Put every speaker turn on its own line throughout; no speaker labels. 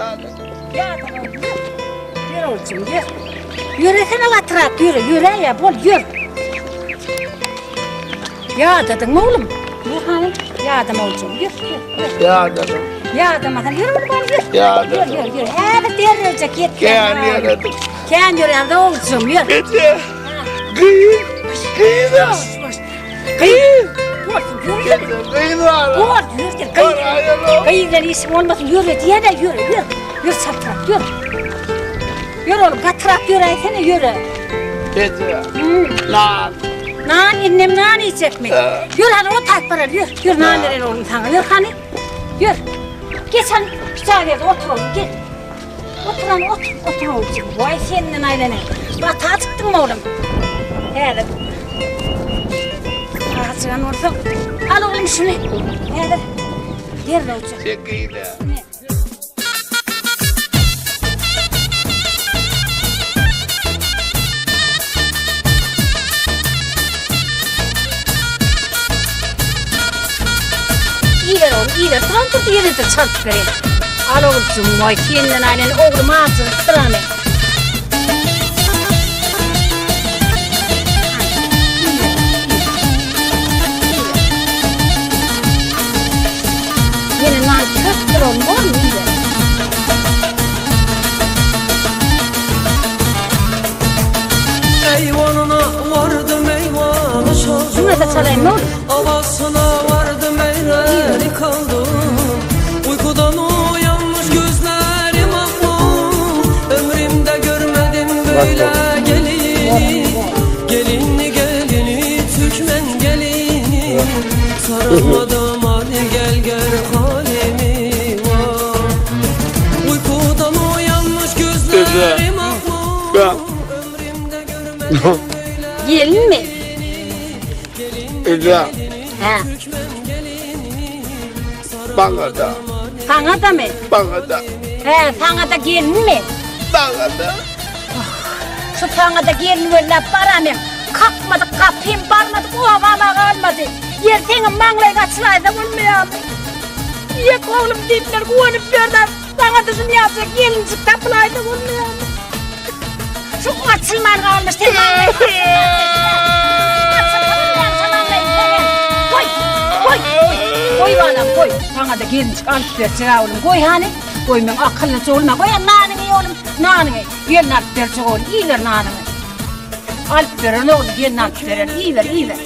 Ya.
Ya tamam yürü. Yürü oğlum yürü. Yürüsene latrak yürü. Yürü ya bol yürü. Ya dedin mi oğlum? Yürü hanım. Ya adam oğlum yürü yürü.
Ya dedim.
Ya adam adam yürü oğlum yürü.
Ya
Yürü
dedim.
yürü yürü. Evet derece git.
Gel ya dedim.
Kendi yürü oğlum yürü.
Gece. Kıyı. Kıyı da.
Kıyı. Yürü
Gece. Kıyı da.
Dur yürü. Kıyı. Kıyıdan isim olmasın yürü diye de yürü yürü. Yürü saptırak yürü. Yürü oğlum katırak yürü seni yürü.
Gece. Lan.
Nan innem nan yiyecek mi? Yürü hadi o takbara yürü. Yürü nan verin oğlum sana yürü hani. Yürü. Geç hani güzel yerde otur oğlum gel. Otur hani otur oğlum. Vay senin ailene. Batağa çıktın mı oğlum? Evet. Ağaçtan orada. Al oğlum şunu. Evet. Nerede olacak?
Çekiydi.
İyi ver oğlum iyi ver. Turan tut yeri de çarpıp vereyim. Al oğlum vay senin ailene oğlum ağaçını sıranı. Yine nar köftür oğlum var mı?
Eyvanına vardım eyvanı çaldım.
Şunu da çalayım ne olur?
Havasına vardım eğreli kaldım. Uykudan uyanmış gözlerim ahmam. Ömrümde görmedim böyle gelini. Gelini gelini Türkmen gelini. Sarılmadım hadi gel gel halimi var. Uykudan uyanmış gözlerim ahmam.
Gelin mi?
Gece.
He.
Bana da.
Sana da mı?
Bana da.
He, sana da gelin mi?
Bana da.
Şu sana da gelin öyle paranım. Kalkmadık, kapıyım barmadık, o havama kalmadı. Yer senin manglayı kaçıraydı olmuyor mu? Yek oğlum deyipler, kuvanıp verden. Sana da şunu yapacak, gelincik kapılaydı olmuyor mu? Şu açılman kalmış, sen manglayı koy bana koy. Sana da gelincik alıp verecek oğlum. Koy hani. Koymayın akıllıca olma. Koy nanını oğlum. Nanını. Gelin alıp verecek oğlum. İyi ver nanını. Alıp verir ne olur gelin alıp verir. İyi ver iyi ver.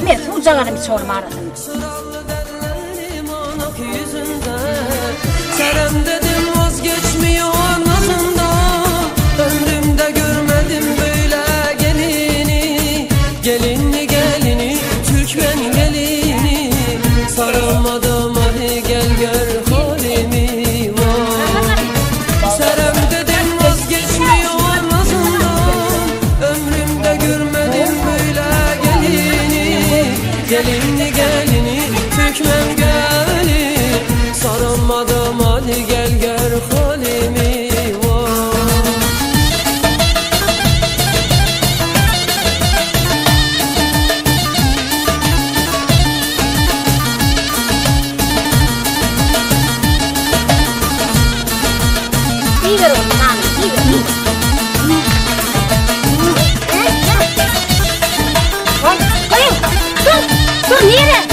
Neyse uzağını bir sorma aradın.
Serem dedim vazgeçmiyor nazından. Ömrümde görmedim böyle gelini. Gelini gelini Türkmen gelini. Sarılmadım hadi gel gör halimi var. Serem dedim vazgeçmiyor nazından. Ömrümde görmedim böyle gelini. Gelini gelini Türkmen gelini. Sarılmadım hadi gel gör halimi var.
İyi ver oğlum nanını. İyi ver. Koy. Koyun. Dur nereye?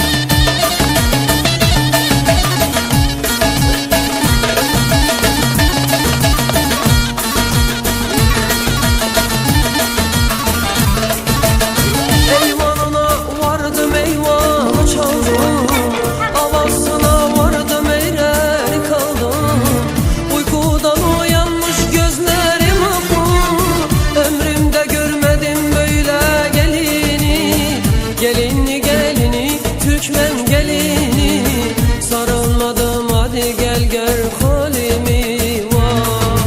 Eyvanına vardım eyvanı çaldım. Havasına vardım eğreli kaldım. Uykudan uyanmış gözlerim ahmam. Ömrümde görmedim böyle gelini. Gelini gelini Türkmen gelini. Sarılmadım hadi gel gör halimi var.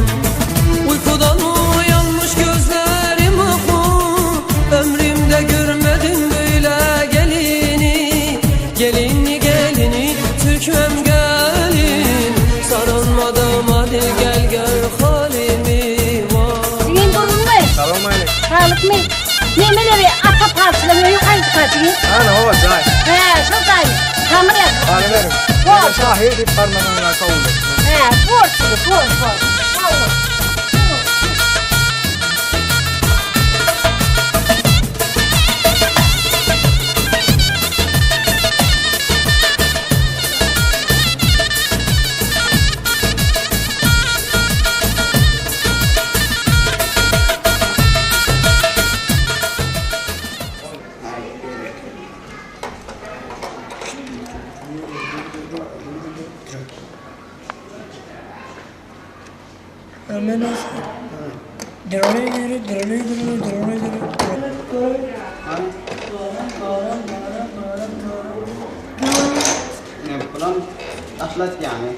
Uykudan uyanmış gözlerim ahmam. Ömrümde görmedim böyle gelini. Gelini gelini Türkmen gelin. Sarılmadım hadi gel gör halimi var.
Senin durumun ne?
Salam aleyküm.
Sağlık mı? Ne mi ne bir ata parçalanıyor yukarı çıkartıyor.
Ana o çay.
He, çok iyi. Tanrım.
Tanrım.
Var.
Şahit bir parmağına kavuldu.
Var.
Falan atlat yani.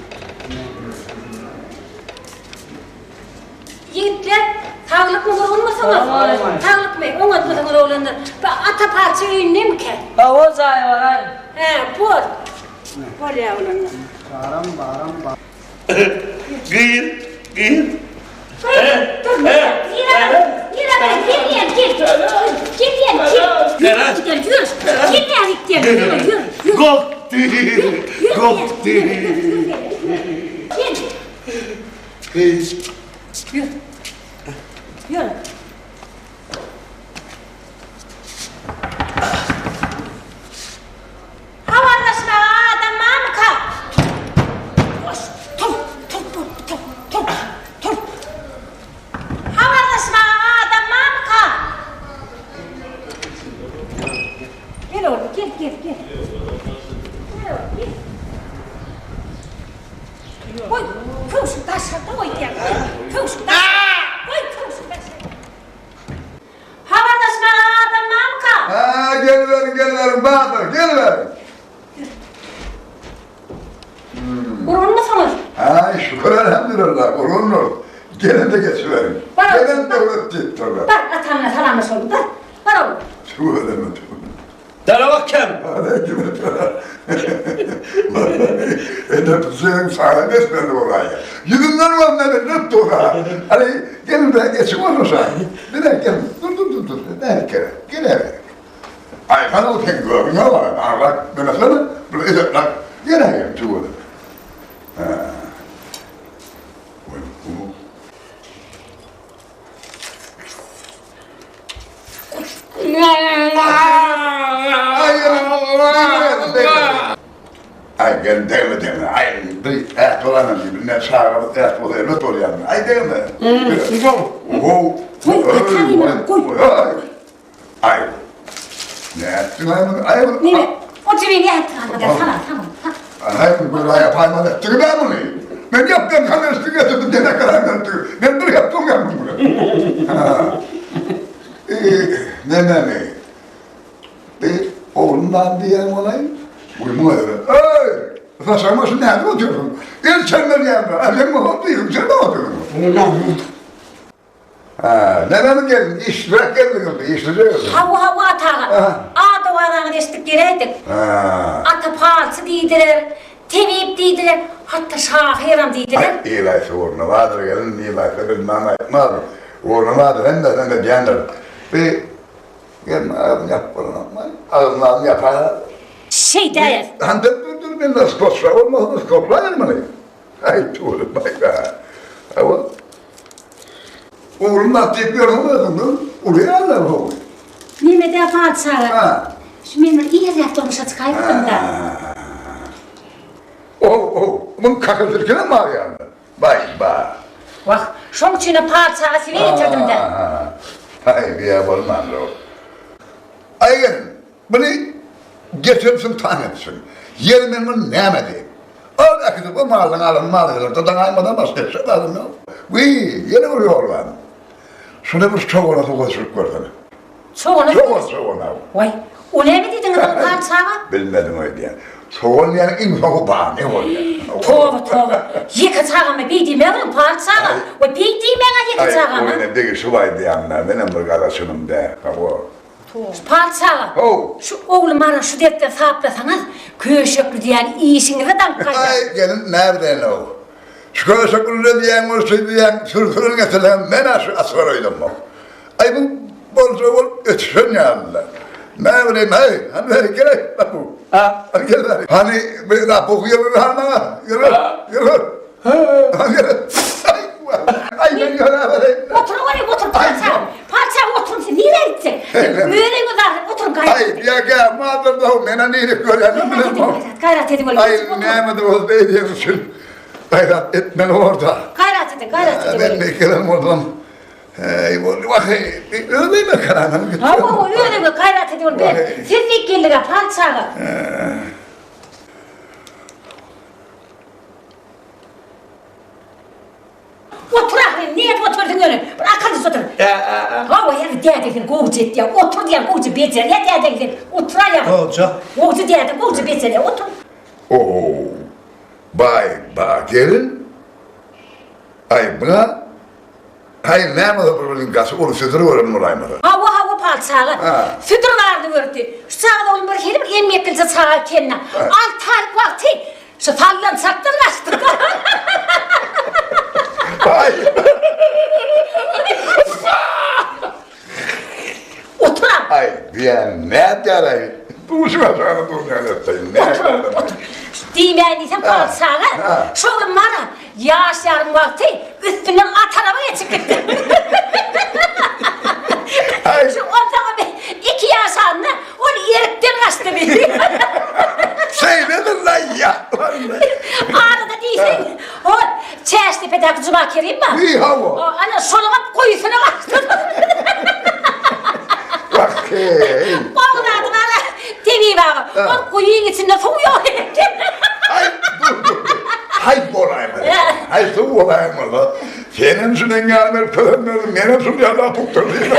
Yiğitler, sağlık mı vurulmasanız? Sağlık mı? Unutmasanız oğlanlar. Ata parça ünlü mü ki?
O zay var ay.
He, bor. Bor ya oğlanlar.
Bağıram.
Gir.
Dur, yine ben, gir.
Koktu.
Yürü. Havallaşma adam mı kalk? Top. Havallaşma adam mı kalk? Gel oğlum, gel. Gel oğlum, gel. Oy, kuşun taşlarda oy diye. Kuşun taşlarda. Oy, kuşun taşlarda. Havallaşma adam mı kalk?
Ha geliverin Bahadır geliverin.
Burun mu sanır?
Ha şükür elhamdülillah urunur. Gene de geçiverin.
Bana-
Gelen de öğretti tabi.
Bak atanla salamı sordu da. Var oğlum.
Söylemedim.
Dara bakayım.
Hadi gibi tara. Edep senin sahibi etmedi oraya. Yüzünden var ne de tora. Hani gelin de geçim olursa. Bir de gelin. Dur. Derken geleverin. Ayhan ol pek görün ama. Allah dönesene. Böyle edepler. Geleyim çoğunu. Ay gel deme. Ay bir et olanın gibi ne çağırıp et oluyor ne oluyor yani. Ay deme. Ay. Ne ettin ay mı?
Ne? O çivi ne etti kanka? Tamam.
Ay böyle yapayım hadi. Ettin ben bunu. Ben yaptım kanka üstü getirdim gene karanlık ettim. Ben dur yaptım ya bunu. Ne? Bir oğlundan diyelim olayım. Uyumuyor. Ay! Saçmalmasın nerede oturuyorsun? İlçemler geldi. Ben mi oturuyorum? Sen mi oturuyorsun? Neden geldin? İştirak geldin. İştirak
Hava atağı. Adı varan destek gereydik. Ata parçı deydiler. Tevip deydiler. Hatta şahiram deydiler.
Ay iyilaysa uğruna vardır gelin. İyilaysa bilmem etmez. Uğruna vardır. Hem de diyenler. Bir gelme ağzını yap bana. Ağzını yapar.
Şey değil.
Han dur ben nasıl koşra olmaz nasıl koşra gelmeli. Ay tuğlu bay be. Ama uğruna tekliyorum dedim. Oraya alır o.
Mehmet parçağı.
Ha.
Şu Mehmet iyi yaptırmış açık ayıptında.
Bunun kakasırkine mi var yani? Bay.
Bak, şunun içine parçağı sile getirdim de.
Hay bir yer olmaz o. Ay gelin, bunu getirsin tanıtsın. Yerimin bunu nemedi. Orada kızı bu malın alır. Dadan aymadan başka şey lazım yok. Yeni vuruyor lan. Şunu biz çok ona dolaşıp gördüm.
Çoğunu.
Çok ona.
Vay, o ne mi dedin adam parçağı?
Bilmedim öyle yani. Soğun yani info bağ ne oluyor?
Tövbe. Yıkacağımı bildiğime parçağı. O bildiğime
Ay
yıkacağımı.
oyuna bir şu var diyenler benim bir kardeşim de.
Parçağı. Şu oğlum bana şu defter saplasanız köşeklü diyen iyisini kaçar.
Ay gelin nereden o? Şu köşeklü diyen o şey diyen sürtürün getirilen ben asırıydım o. Ay bu bolca ol ötüşün yanında. Ne bileyim hey hani gerek bak bu.
Ha?
Gel lan. Hani bir laf okuyor bir hanıma. Yürü. Yürü. Yürü. Ay ben göremedim.
Otur oraya otur parça. Parça oturun sen nereye gidecek? Böyle güzel oturun gayret.
Ay ya gel madem da o mena neyini görelim.
Gayret edin böyle.
Ay ne o değilsin. Gayret etmen orada.
Gayret edin gayret edin.
Ben de gelen oradan. Ey bu vakit öyle mi karanım gitti?
Ama öyle mi gayret ediyorum ben. Siz ilk geldiğinde parçaga. Otur ahrim, niye oturdun öyle? Bırak hadi otur. Hava herif diyedektin, kovucu et ya. Otur diyen kovucu becer, ya diyedektin. Otur ya.
Kovucu?
Kovucu diyedektin, kovucu becer ya. Otur.
Oo. Bay gelin. Ay buna. Ay ne mi da problemin gası? Onu sütürü öğrenin olayım da.
Hava parçaga.
Ha.
Sütür vardı verdi. Şu sağda onun bir helim emniyet kılsa sağa kendine. Alt tarık vakti. Şu tallan sattır kaçtır.
Ay.
Oturam.
Ay diyen ne der? Bu şu sana bu ne etsin? Ne?
Diyemeydiysen parçaga.
Ha.
Şoğlum bana yağış yarım vakti üstünden at arabaya çıktı.
Ay.
Şu ortama bir iki yaş anla onu yerikten kaçtı bir.
Şey nedir lan ya?
Arada değilsin. O Çeştepe'deki cuma kereyim mi?
İyi hava.
Ana soluma koyusuna kaçtı.
Bak hey.
Bağladı bana. TV var. O kuyunun içinde soğuyor.
Ay dur dur. Hay bolayım. Hay su bolayım da. Senin şunun yanına köhönlerim. Benim şunun yanına tuktur değil mi?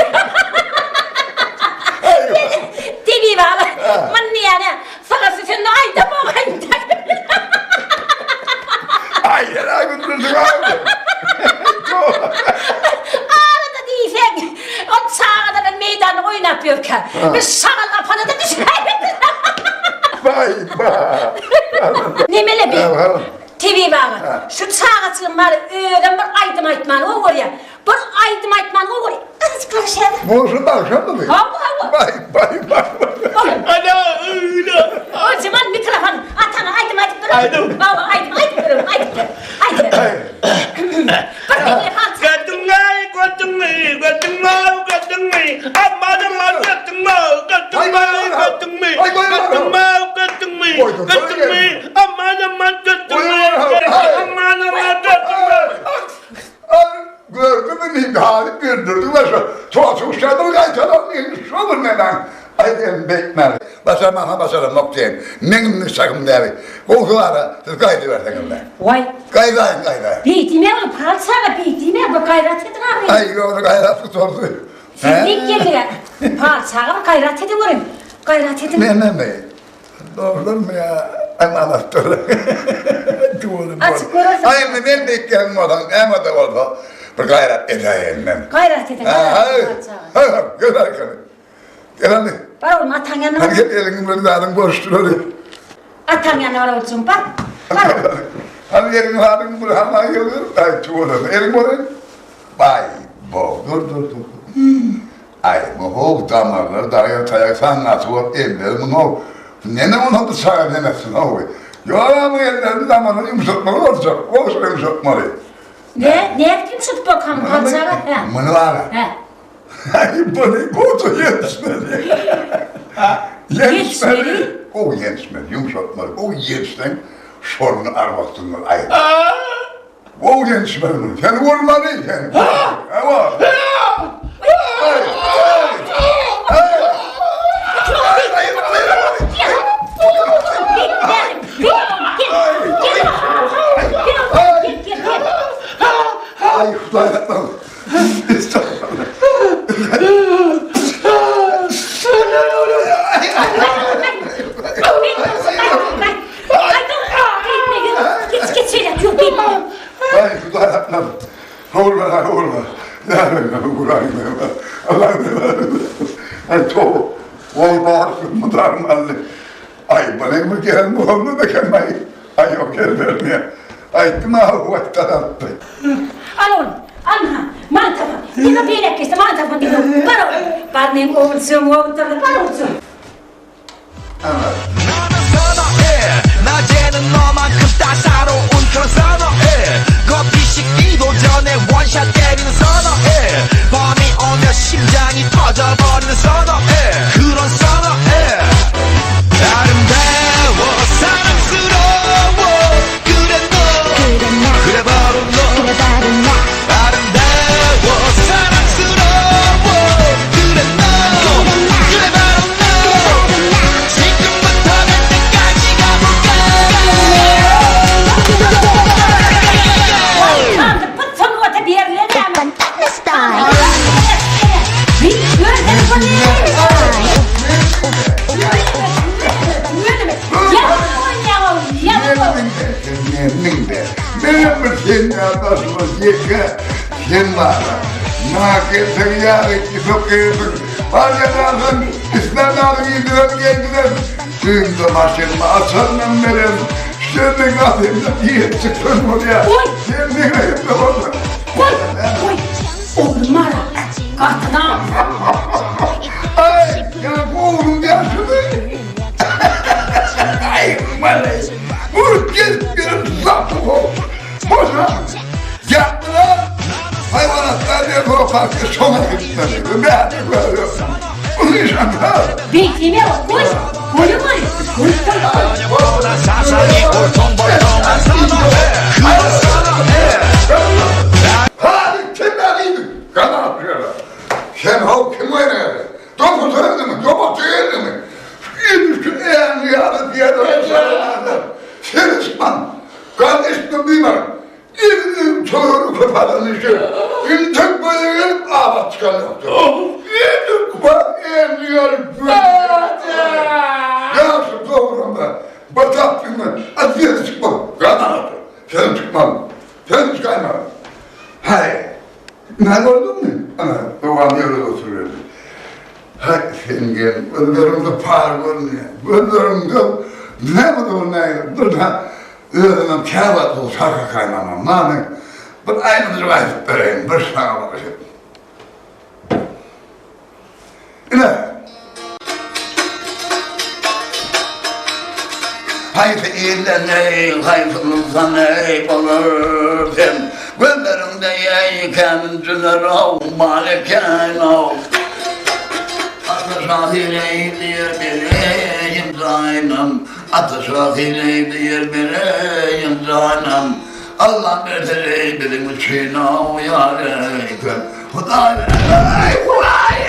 TV var. Ben niye ne? Sana sütünü ayda bakayım.
Ay yere gündürdün abi.
Arada değilsen. O sağda ben meydanı oynatıyor ki. Bir şagal kapana da düşer.
Vay vay.
Nemele bir.
Evet.
TV var. Şu çağatığın var. Öğren bir aydım aytman o var ya. Bir aydım aytman o var ya. Azıcık karışalım.
Bu şu tavşan mı?
Hava.
Vay vay vay.
Oğlum.
Ana öyle.
O zaman mikrofon atana aydım aydım durun.
Aydım.
Baba aydım durun. Aydım. Bak ne parça.
Kadınlar, kadınlar, kadınlar, kadınlar. Amanın var kadınlar, kadınlar, kadınlar. Kadınlar, kadınlar, kadınlar. Amanın var kadınlar. Amanın var kadınlar.
Gördün mü bir hali güldürdün ve çok şadır kaytalan bir şodur neden? Ay ben bekler. Başarmana başarım noktayım. Nenim sakım devi. Kokulara siz kaydı verseniz de.
Vay.
Kaydayın.
Beytime mi parçaga beytime bu gayret edin abi.
Ay yolu kayda tutordu.
Siz ne geldiler? Parçaga gayret edin vurun. Gayret edin.
Ne? Doğru mu ya? Ama anahtarı.
Açık görürsün.
Ay ben beklerim oradan. Ama da oldu. Bir gayret edeyim ben.
Gayret edin.
Hayır. Gel arkana. Gel hadi.
Var oğlum atan yanına
Hadi
var.
gel elini böyle dağdan boştur hadi.
Atan yanına var olsun bak. Var oğlum.
Hadi elini dağdan buraya hemen geliyor. Ay çuvalı. Elini buraya. Vay bo. Dur. Ay bu damarları daraya tayaksan nasıl o evlerimin o. Ne onu da sahiplenesin o. Yola mı ellerini damarını yumuşatmalı olacak. Olsun yumuşatmalı.
Ne ettim şu bakalım parçaga?
Bunu var.
He.
Ay bu ne? Kotu yetişmedi.
Yetişmedi?
O yetişmedi. Yumuşatmalı. O yetişten sorunu arvasından ayrı. O yetişmedi bunu. Seni vurmalı seni. Ama. Ay dayanamam. Estağfurullah.
Git şöyle yok benim.
Ay dayanamam. Vurma. Dayanamam. Vurayım. Allah'ım. Ay to. Vay bağırsın mı darmalı. Ay bana mı gelen bu oldu da gelmeyi. Ay yok gel vermeye. Ay kınağı vaktarattı.
Al oğlum. Alma. Mantapa. Dino beyler kesti mantapa dino. Var oğlum. Var benim oğlum. Var oğlum.
Evet.
원샷 때리는 선어해 밤이 오면 심장이 터져버리는 선어해 그런 선어해 아름다워 사랑스러워 그래 너 그래 바로 너 아름다워 사랑스러워 그래 너 그래 바로 너 지금부터 갈 때까지 가볼까
붙은 것 같아 비엘레 하면 스타일 미끄러지는 거니
Benim senin adasını yıka, sen var. Nâke seyyâre ki sokeydim. Bacanağın, İslam'ın geldiler. Düğümde başımı açanım benim. Şimdi kapımda diye çıktım oraya. Şimdi kapımda oldum.
Oy, oğlum var. Kartına.
Ay, ya bu oğlum yaşlı. Ay, malay. Bu bir zaptı bu. Boşa. Yaptılar. Hayvanatlar diye korkarken sona gittiler. Ben de böyle. Bunu yaşanlar.
Bekleme bak, koy. Koyun var. Koy.
사상이 골통벌통한 선어해 그런 선어해
Hadi kimleriydi? Kana atıyorlar. Sen o kim oynadı? Topu söyledi mi? Topu söyledi mi? Şu en yarı diye de söylerdi. Şerisman, kardeşim bilmem. İlgin çoğunu kapadan işi. İltek böyle gelip ağlat çıkarıyordu. İlgin var en yarı böyle. Yansın doğrunda. Batap bilmem. Adliye çıkma. Kana atı. Sen çıkmam. Sen çıkayma. Hayır. Ne gördün mü? Ana, babam yerde oturuyordu. Hay sen gel, gözlerimde par görünüyor. Gözlerimde ne bu ne? Burada öğrenim kağıt olsa şarkı kaynamam. Nane, ben aynı rivayet vereyim, bir sana bakacağım. İle. Haydi iğleney, hayfınızdan ey balırdım. Gözlerimde yayken düner ol, maliken ol. Ateşahileydir bireyim zaynım. Ateşahileydir bireyim zaynım. Allah berdeley benim için o yareyken. Huday vay vay.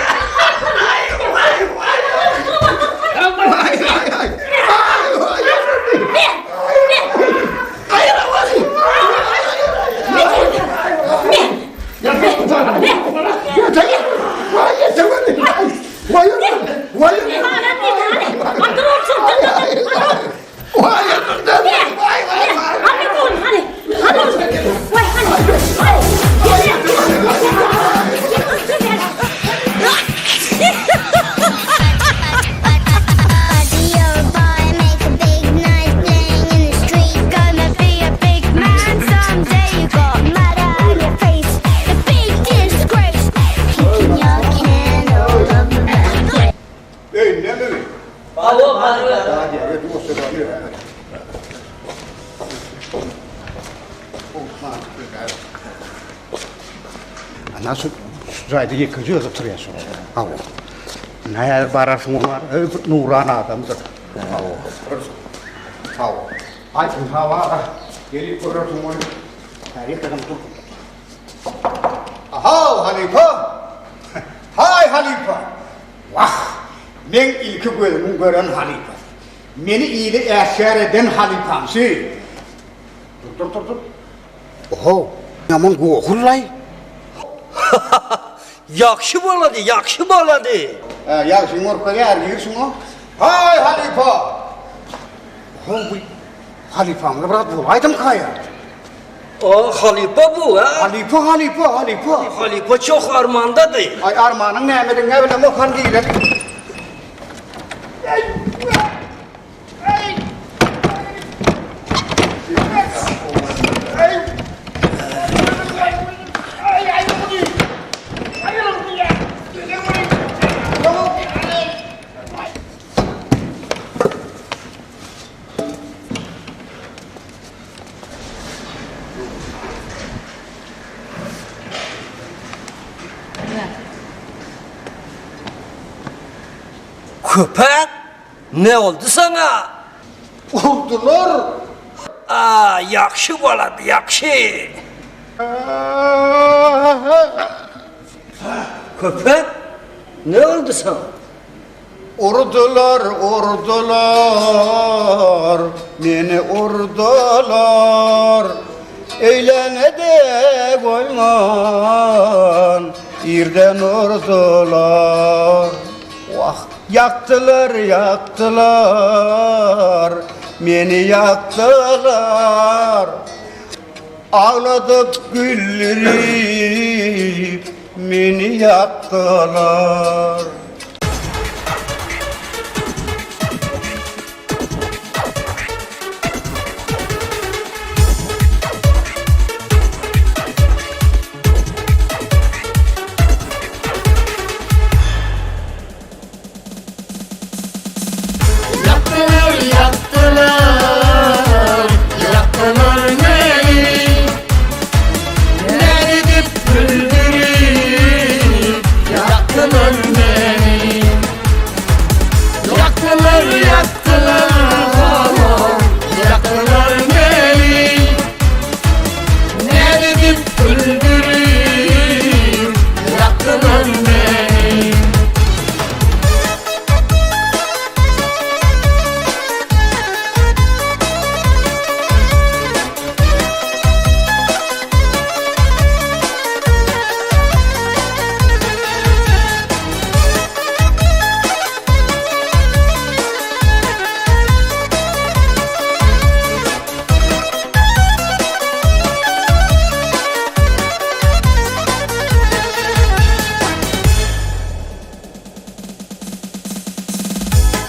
Nasıl şurada yıkıcı oturuyorsun? Avu. Neye bararsın onlar? Nurana adamdır. Avu. Avu. Ay hava. Gelip görürsün onu. Her yıkıdım dur. Aha Halife. Hay Halife. Vah. Men ilki bölümün gören Halife. Meni iyili eşer eden Halifemsi. Dur. Oho. Yaman goğullay.
Yaxşı boladı, yaxşı boladı.
Yaxşın orqaga ergirsin o. Hay Halife. Oho bu Halifemle biraz bulaydım kaya.
O halife bu ha.
Halife.
Halife çok armandadır.
Ay armanın nemedin ne bileyim o kan değil.
Köpek, ne oldu sana?
Oldular.
Aa, yakşı boladı, yakşı. Köpek, ne oldu sana?
Ordular, ordular, beni ordular. Eylene de koyman, irden ordular. Vah, yaktılar, yaktılar, beni yaktılar. Ağladık gülleri, beni yaktılar.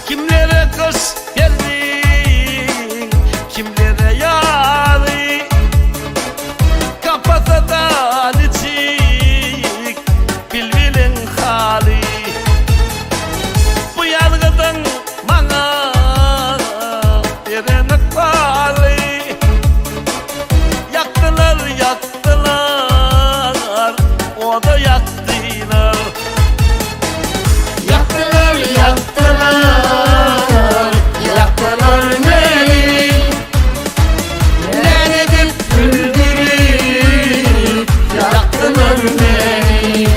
Kimlere kız geldi, kimlere yari. Kapatadan içik, bilbilin hali. Bu yargıdan bana verenek vali. Yaktılar, yaktılar, o da yaktılar. Yaktılar, yaktılar, yaktılar beni. Lanet güldürüp yaktılar beni.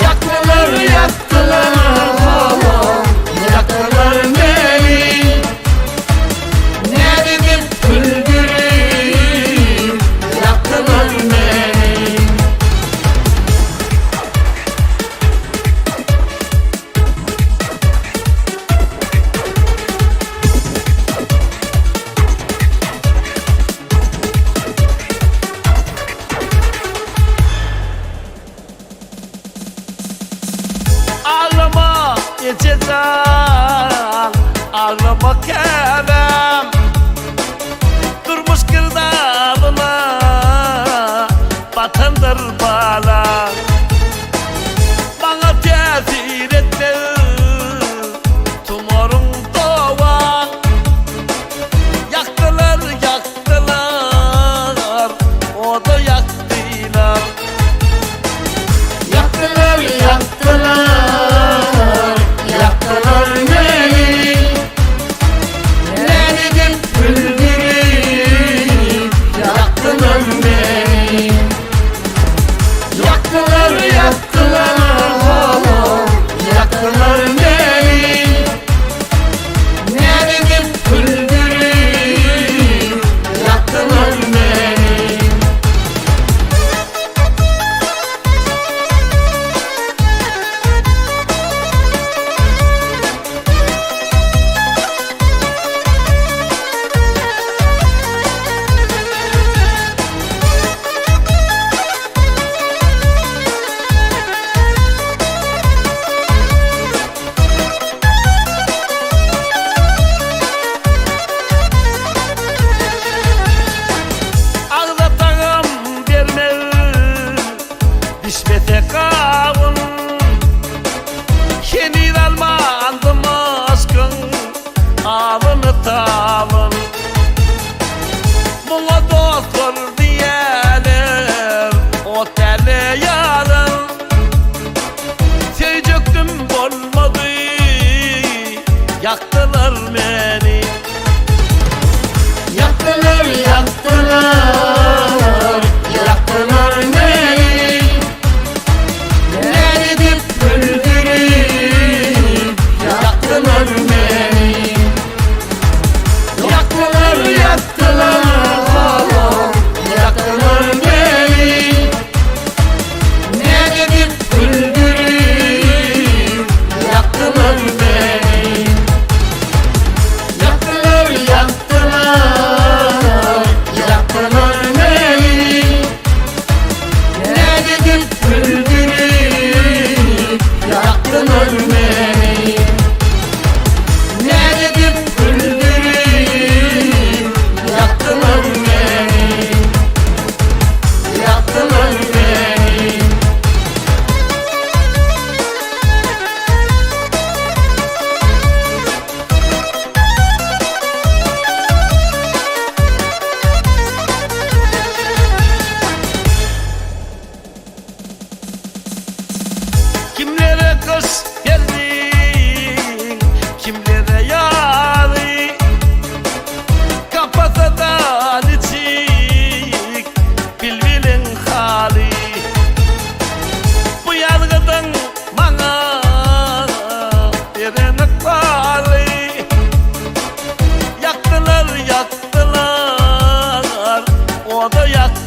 Yaktılar, yaktılar, yaktılar beni. Lanet güldürüp yaktılar beni. Ağlama geçeceğim, ağlama kerem. Durmuş kırdalına, batandır bala. Bana tesir etti, tumorun doğan. Yaktılar, yaktılar, o da yaktılar. Yaktılar, yaktılar, yaktılar beni. gayrını kali. Yaktılar, yaktılar, o da yaktı.